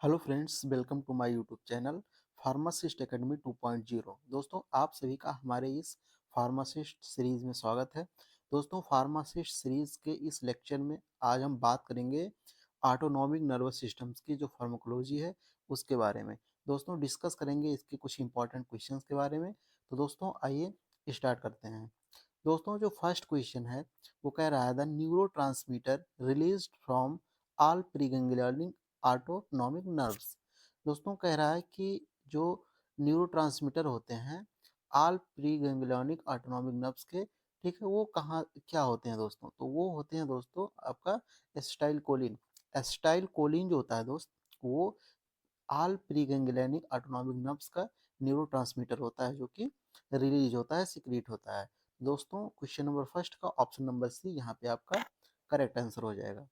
Hello friends, welcome to my YouTube channel Pharmacist Academy 2.0। दोस्तों, आप सभी का हमारे इस फार्मासिस्ट सीरीज में स्वागत है। दोस्तों, फार्मासिस्ट सीरीज के इस लेक्चर में आज हम बात करेंगे ऑटोनॉमिक नर्वस सिस्टम्स की जो फार्माकोलॉजी है उसके बारे में। दोस्तों, डिस्कस करेंगे इसके कुछ इंपॉर्टेंट क्वेश्चंस के बारे में। तो दोस्तों, आइए स्टार्ट करते हैं। दोस्तों, जो फर्स्ट क्वेश्चन है वो कह रहा है the neurotransmitter released from all preganglionic autonomic nerves. दोस्तों, कह रहा है कि जो न्यूरोट्रांसमीटर होते हैं ऑल प्रीगैंग्लियनिक ऑटोनॉमिक नर्व्स के, ठीक है, वो कहाँ क्या होते हैं दोस्तों? तो वो होते हैं दोस्तों आपका एसिटाइल कोलिन। एसिटाइल कोलिन जो होता है दोस्त, वो ऑल प्रीगैंग्लियनिक ऑटोनॉमिक नर्व्स का न्यूरोट्रांसमीटर होता है जो कि रिलीज होता है, सिक्रीट होता है। दोस्तों, क्वेश्चन नंबर फर्स्ट का ऑप्शन नंबर सी यहाँ पे आपका करेक्ट आंसर हो जाएगा।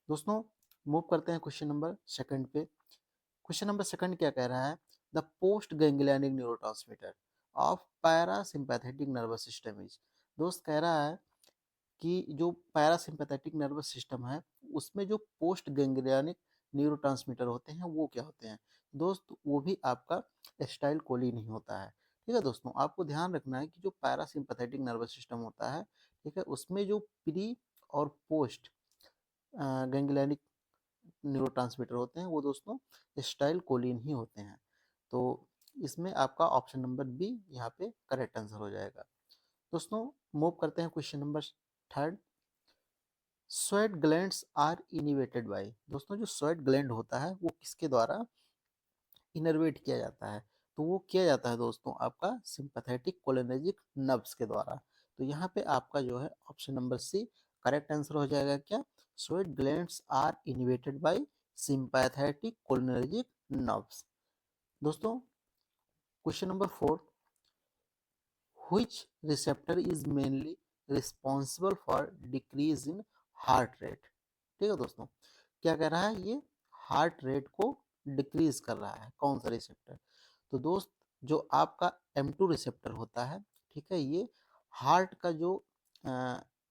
दोस्तों, मूव करते हैं क्वेश्चन नंबर सेकंड पे। क्वेश्चन नंबर सेकंड क्या कह रहा है? The post ganglionic neurotransmitter of parasympathetic nervous system is. दोस्त, कह रहा है कि जो पैरासिम्पैथेटिक नर्वस सिस्टम है उसमें जो पोस्ट गैंग्लियनिक न्यूरोट्रांसमीटर होते हैं वो क्या होते हैं? दोस्त, वो भी आपका एसिटाइल कोलिन ही होता है। ठीक है दोस्तों, आपको ध्यान रखना है कि जो पैरासिम्पैथेटिक नर्वस सिस्टम होता है, ठीक है, उसमें जो प्री और पोस्ट गैंग्लियनिक न्यूरोट्रांसमीटर होते हैं वो दोस्तों एसिटाइल कोलिन ही होते हैं। तो इसमें आपका ऑप्शन नंबर बी यहाँ पे करेक्ट आंसर हो जाएगा। दोस्तों, मूव करते हैं question number third. Sweat glands are innervated by. दोस्तों, जो स्वेट ग्लैंड होता है वो किसके द्वारा इनर्वेट किया जाता है? तो वो किया जाता है दोस्तों आपका सिंपैथेटिक कोलिनर्जिक नर्व्स के द्वारा। तो यहाँ पे आपका जो है option number C correct answer हो जाएगा। क्या? Sweat glands are innervated by sympathetic cholinergic nerves. दोस्तों, question number four, which receptor is mainly responsible for decrease in heart rate? ठीक है दोस्तों, क्या कह रहा है? ये हार्ट रेट को डिक्रीज कर रहा है। कौन सा रिसेप्टर? तो दोस्त, जो आपका M2 रिसेप्टर होता है, ठीक है, ये हार्ट का जो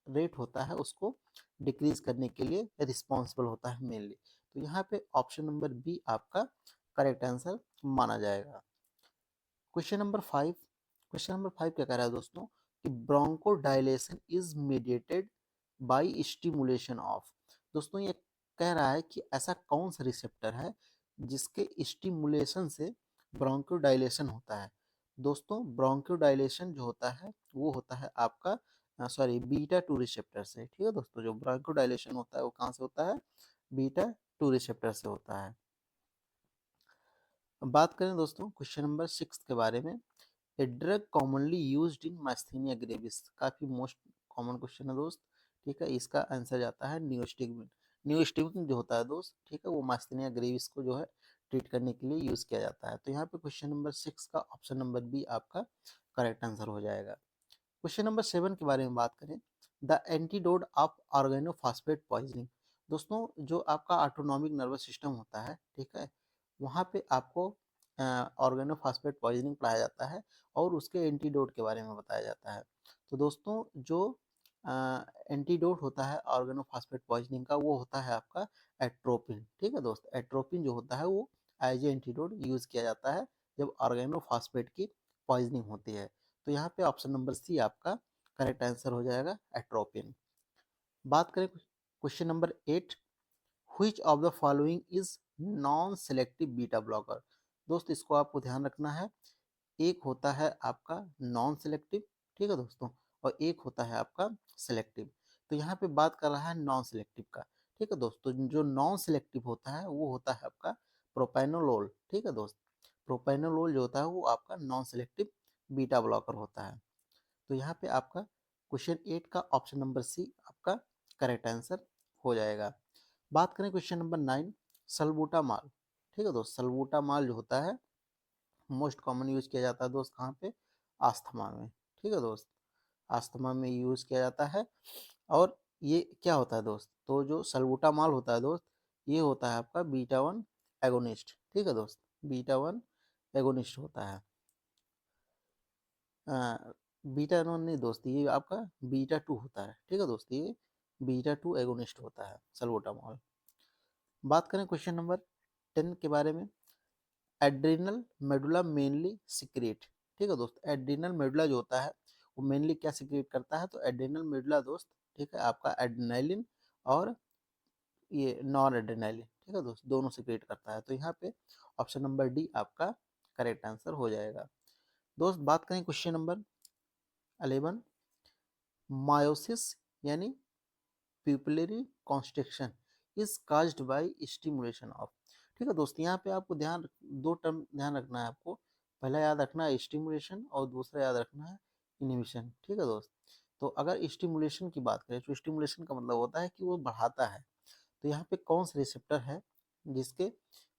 रेट होता है उसको डिक्रीज करने के लिए रिस्पॉन्सिबल होता है मेनली। तो यहाँ पे ऑप्शन नंबर बी आपका करेक्ट आंसर माना जाएगा। Question number five. Question number five क्या कह रहा है दोस्तों? कि bronchodilation is mediated by stimulation of. दोस्तों, ये कह रहा है कि ऐसा कौन सा रिसेप्टर है जिसके स्टिमुलेशन से ब्रोंकोडाइलेशन होता है? दोस्तों, ब्रोंकोडाइलेशन जो होता है वो होता है आपका सॉरी बीटा टू रिसेप्टर से। ठीक है दोस्तों, जो ब्रोंकोडाइलेशन होता है वो कहाँ से होता है? बीटा टू रिसेप्टर से होता है। अब बात करें दोस्तों क्वेश्चन नंबर सिक्स के बारे में। A drug commonly used in myasthenia gravis. काफी मोस्ट कॉमन क्वेश्चन है दोस्त। ठीक है, इसका आंसर जाता है नियोस्टिगमिन। नियोस्टिगमिन जो होता है दोस्त, ठीक है, वो मास्थेनिया ग्रेविस को जो है ट्रीट करने के लिए यूज किया जाता है। तो यहाँ पे क्वेश्चन नंबर सिक्स का ऑप्शन नंबर बी आपका करेक्ट आंसर हो जाएगा। क्वेश्चन नंबर सेवन के बारे में बात करें। The antidote of organophosphate poisoning. दोस्तों, जो आपका ऑटोनॉमिक नर्वस सिस्टम होता है, ठीक है, वहाँ पे आपको ऑर्गेनोफॉस्फेट पॉइजनिंग पढ़ाया जाता है और उसके एंटीडोट के बारे में बताया जाता है। तो दोस्तों, जो एंटीडोट होता है ऑर्गेनोफॉस्फेट पॉइजनिंग का वो होता है आपका एट्रोपिन। ठीक है दोस्त, एट्रोपिन जो होता है वो एज ए एंटीडोट यूज किया जाता है जब ऑर्गेनोफॉस्फेट की पॉइजनिंग होती है। तो यहाँ पे ऑप्शन नंबर सी आपका करेक्ट आंसर हो जाएगा, एट्रोपिन। बात करें question number eight. Which of the following is non selective beta blocker. दोस्त, इसको आपको ध्यान रखना है। एक होता है आपका नॉन सेलेक्टिव, ठीक है दोस्तों, और एक होता है आपका सेलेक्टिव। तो यहाँ पे बात कर रहा है नॉन सेलेक्टिव का। ठीक है दोस्तों, जो नॉन सेलेक्टिव होता है वो होता है आपका प्रोपेनोलोल। ठीक है दोस्त, प्रोपेनोलोल जो होता है वो आपका नॉन सेलेक्टिव बीटा ब्लॉकर होता है। तो यहाँ पे आपका क्वेश्चन एट का ऑप्शन नंबर सी आपका करेक्ट आंसर हो जाएगा। बात करें क्वेश्चन नंबर नाइन, सल्बूटामाल। ठीक है दोस्त, सल्बूटामाल जो होता है मोस्ट कॉमन यूज किया जाता है दोस्त कहाँ पे? आस्थमा में। ठीक है दोस्त, आस्थमा में यूज किया जाता है। और ये क्या होता है दोस्त? तो जो सल्बूटामाल होता है दोस्त, ये होता है आपका बीटा वन एगोनिस्ट। ठीक है दोस्त, बीटा वन एगोनिस्ट होता है। बीटा वन नहीं दोस्त, ये आपका बीटा टू होता है। ठीक है दोस्त, ये बीटा टू एगोनिस्ट होता है सल्बूटामॉल। बात करें क्वेश्चन नंबर 10 के बारे में, एड्रिनल मेडुला मेनली सिक्रेट, ठीक है दोस्त, एड्रिनल मेडुला जो होता है वो मेनली क्या सिक्रेट करता है, तो एड्रिनल मेडुला दोस्त, ठीक है, आपका एड्रेनालिन और ये नॉन एड्रेनालिन, ठीक है दोस्त, दोनों सिक्रेट करता है। तो यहाँ पे ऑप्शन नंबर डी आपका करेक्ट आंसर हो जाएगा। दोस्त बात करें क्वेश्चन नंबर 11, मायोसिस यानी pupillary constriction is caused by stimulation of, ठीक है दोस्त, यहाँ पे आपको ध्यान, दो टर्म ध्यान रखना है आपको, पहला याद रखना है स्टिमुलेशन और दूसरा याद रखना है इनिबिशन, ठीक है दोस्त। तो अगर स्टिमुलेशन की बात करें तो स्टिमुलेशन का मतलब होता है कि वो बढ़ाता है, तो यहाँ पे कौन सा रिसेप्टर है जिसके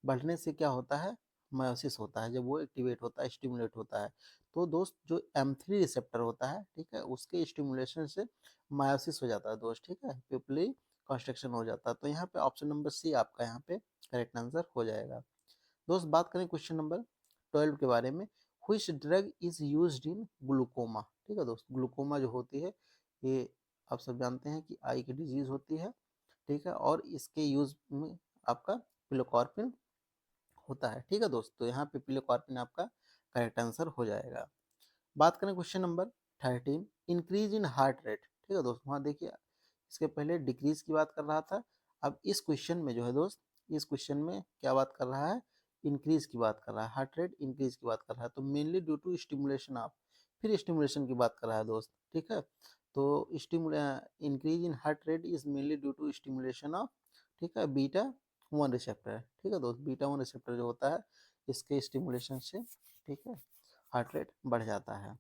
बढ़ने से क्या होता है, मायोसिस होता है, जब वो एक्टिवेट होता है, स्टिमुलेट होता है। तो दोस्त जो M3 रिसेप्टर होता है, ठीक है, उसके स्टिमुलेशन से मायोसिस हो जाता है दोस्त, ठीक है, पिपली कंस्ट्रक्शन हो जाता है। तो यहाँ पे ऑप्शन नंबर सी आपका यहाँ पे करेक्ट आंसर हो जाएगा। दोस्त बात करें क्वेश्चन नंबर 12 के बारे में, which drug is used in glaucoma, ठीक है दोस्त, ग्लूकोमा जो होती है ये आप सब जानते हैं कि आई की डिजीज होती है, ठीक है, और इसके यूज में आपका पिलोकार्पिन होता है, ठीक है दोस्त, तो यहाँ पे पिलोकार्पिन आपका करेक्ट आंसर हो जाएगा। बात करें question number 13, increase in heart rate, ठीक है दोस्त, वहाँ देखिए इसके पहले डिक्रीज की बात कर रहा था, अब इस क्वेश्चन में जो है दोस्त, इस क्वेश्चन में क्या बात कर रहा है, इंक्रीज की बात कर रहा है, हार्ट रेट इंक्रीज की बात कर रहा है, तो mainly due to stimulation of, फिर स्टिमुलेशन की बात कर रहा है दोस्त, ठीक है, तो increase in heart rate is mainly due to stimulation of, ठीक है, बीटा वन रिसेप्टर, ठीक है दोस्त, बीटा वन रिसेप्टर जो होता है इसके स्टिमुलेशन से, ठीक है, हार्ट रेट बढ़ जाता है।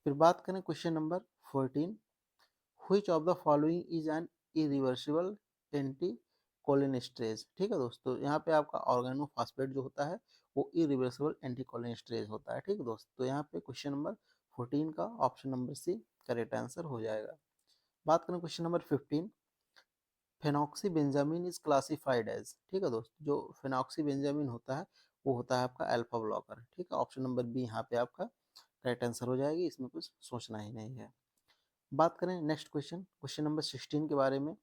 फिर बात करें question number 14, which of the following is an irreversible anti cholinesterase, ठीक है दोस्तों, यहाँ पे आपका ऑर्गेनोफॉस्फेट जो होता है वो इरिवर्सिबल एंटी कोलिनेस्ट्रेज होता है, ठीक है दोस्त, तो यहाँ पे क्वेश्चन नंबर 14 का option number C correct answer हो जाएगा। बात करें question number 15, phenoxybenzamine is classified as, ठीक है दोस्त, जो फेनॉक्सीबेंजामिन होता है वो होता है आपका अल्फा ब्लॉकर, ठीक है, ऑप्शन नंबर बी यहाँ पे आपका करेक्ट आंसर हो जाएगी, इसमें कुछ सोचना ही नहीं है। बात करें नेक्स्ट क्वेश्चन, क्वेश्चन नंबर 16 के बारे में,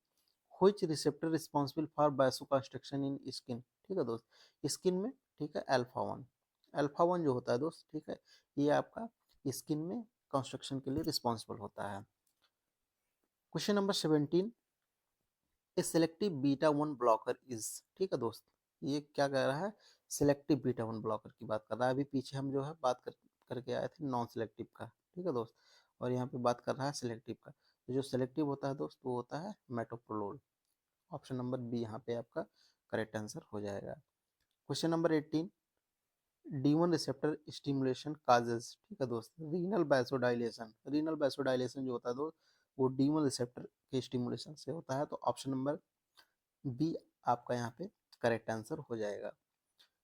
which receptor responsible for vasoconstriction in skin, ठीक है दोस्त, स्किन में, ठीक है, अल्फा वन, अल्फा वन जो होता है दोस्त, ठीक है, ये आपका स्किन में कंस्ट्रक्शन के लिए रिस्पॉन्सिबल होता है। Question number 17, A selective beta one blocker is, ठीक है दोस्त, ये क्या कह रहा है, सिलेक्टिव बीटा वन ब्लॉकर की बात कर रहा है, अभी पीछे हम जो है बात करके आए थे नॉन सिलेक्टिव का, ठीक है दोस्त, और यहाँ पे बात कर रहा है सिलेक्टिव का, तो जो सिलेक्टिव होता है दोस्त वो होता है मेटोप्रोलोल, ऑप्शन नंबर बी यहाँ पे आपका करेक्ट आंसर हो जाएगा। Question number 18, D1 receptor stimulation causes, ठीक है दोस्त, रीनल वैसोडाइलेशन, रीनल वैसोडाइलेशन जो होता है दोस्त वो D1 रिसेप्टर के स्टिमुलेशन से होता है, तो ऑप्शन नंबर बी आपका यहाँ पे करेक्ट आंसर हो जाएगा।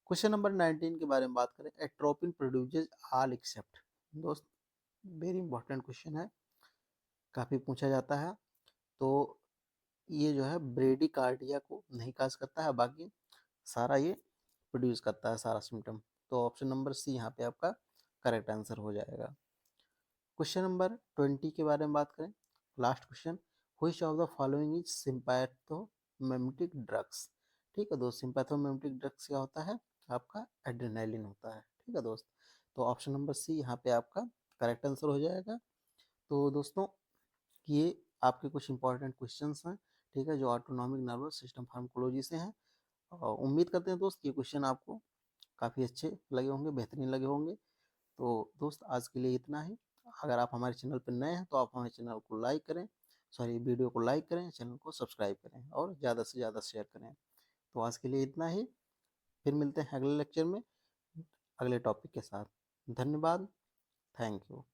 क्वेश्चन नंबर 19 के बारे में बात करें, एट्रोपिन प्रोड्यूसेस ऑल एक्सेप्ट, दोस्त वेरी इंपॉर्टेंट क्वेश्चन है, काफ़ी पूछा जाता है, तो ये जो है ब्रेडी कार्डिया को नहीं काज करता है, बाकी सारा ये प्रोड्यूस करता है सारा सिम्टम, तो ऑप्शन नंबर सी यहाँ पे आपका करेक्ट आंसर हो जाएगा। क्वेश्चन नंबर 20 के बारे में बात करें, last question, which of the following is sympathomimetic drugs, ठीक है दोस्त, सिंपैथोमिमेटिक ड्रग्स क्या होता है, आपका एड्रेनालिन होता है, ठीक है दोस्त, तो ऑप्शन नंबर सी यहाँ पे आपका करेक्ट आंसर हो जाएगा। तो दोस्तों ये आपके कुछ इंपॉर्टेंट क्वेश्चंस हैं, ठीक है, जो ऑटोनॉमिक नर्वस सिस्टम फार्माकोलॉजी से हैं, और उम्मीद करते हैं दोस्त ये क्वेश्चन आपको काफ़ी अच्छे लगे होंगे, बेहतरीन लगे होंगे। तो दोस्त आज के लिए इतना ही, अगर आप हमारे चैनल पर नए हैं तो आप हमारे चैनल को लाइक करें, सॉरी वीडियो को लाइक करें, चैनल को सब्सक्राइब करें और ज़्यादा से ज़्यादा शेयर करें। तो आज के लिए इतना ही, फिर मिलते हैं अगले लेक्चर में अगले टॉपिक के साथ। धन्यवाद, थैंक यू।